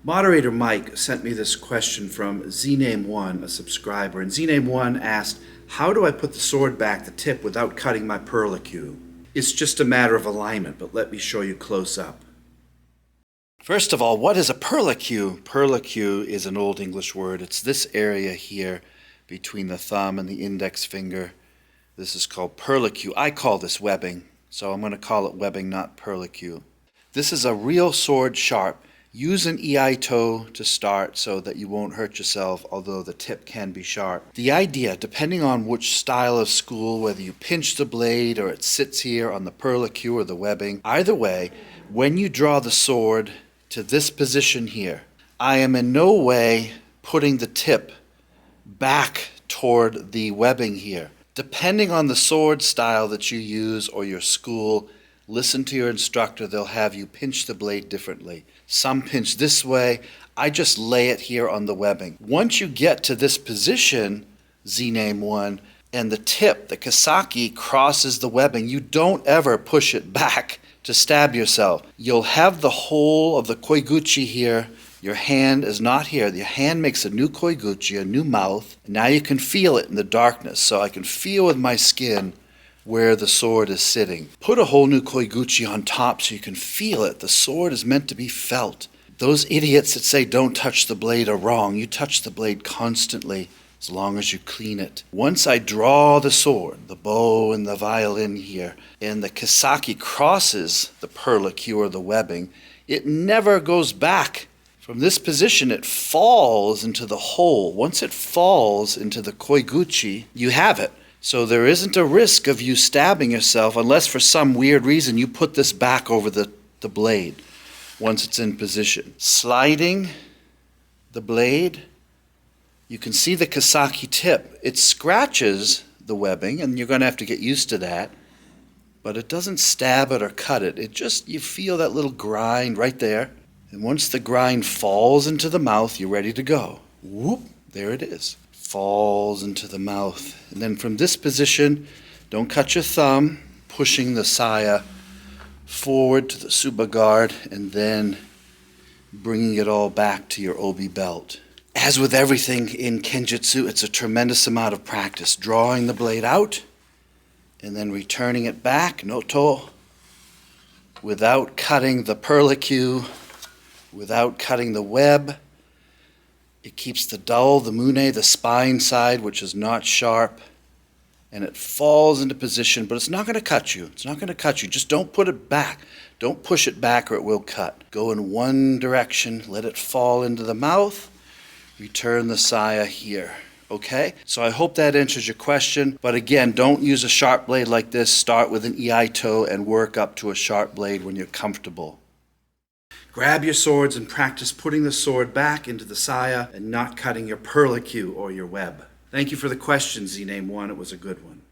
Moderator Mike sent me this question from zname1, a subscriber, and zname1 asked, how do I put the sword back the tip without cutting my perlicue? It's just a matter of alignment, but let me show you close up. First of all, what is a perlicue? Perlicue is an Old English word. It's this area here between the thumb and the index finger. This is called perlicue. I call this webbing, so I'm going to call it webbing, not perlicue. This is a real sword sharp. Use an iaito to start so that you won't hurt yourself, although the tip can be sharp. The idea, depending on which style of school, whether you pinch the blade or it sits here on the perlicue or the webbing, either way, when you draw the sword to this position here, I am in no way putting the tip back toward the webbing here. Depending on the sword style that you use or your school, listen to your instructor. They'll have you pinch the blade differently. Some pinch this way. I just lay it here on the webbing. Once you get to this position, zname1, and the tip, the kasaki, crosses the webbing, you don't ever push it back to stab yourself. You'll have the whole of the koiguchi here. Your hand is not here. Your hand makes a new koiguchi, a new mouth. And now you can feel it in the darkness. So I can feel with my skin where the sword is sitting. Put a whole new koiguchi on top so you can feel it. The sword is meant to be felt. Those idiots that say don't touch the blade are wrong. You touch the blade constantly as long as you clean it. Once I draw the sword, the bow and the violin here, and the kasaki crosses the perlicue or the webbing, it never goes back. From this position, it falls into the hole. Once it falls into the koiguchi, you have it. So there isn't a risk of you stabbing yourself unless for some weird reason you put this back over the blade once it's in position. Sliding the blade, you can see the kasaki tip. It scratches the webbing, and you're going to have to get used to that, but it doesn't stab it or cut it. It just, you feel that little grind right there, and once the grind falls into the mouth, you're ready to go. Whoop, there it is. Falls into the mouth. And then from this position, don't cut your thumb, pushing the saya forward to the tsuba guard, and then bringing it all back to your obi belt. As with everything in Kenjutsu, it's a tremendous amount of practice. Drawing the blade out, and then returning it back, noto, without cutting the perlicue, without cutting the web. It keeps the dull, the mune, the spine side, which is not sharp, and it falls into position, but it's not going to cut you. It's not going to cut you. Just don't put it back. Don't push it back or it will cut. Go in one direction, let it fall into the mouth, return the saya here. Okay? So I hope that answers your question, but again, don't use a sharp blade like this. Start with an iaito and work up to a sharp blade when you're comfortable. Grab your swords and practice putting the sword back into the saya and not cutting your perlicue or your web. Thank you for the question, zname1. It was a good one.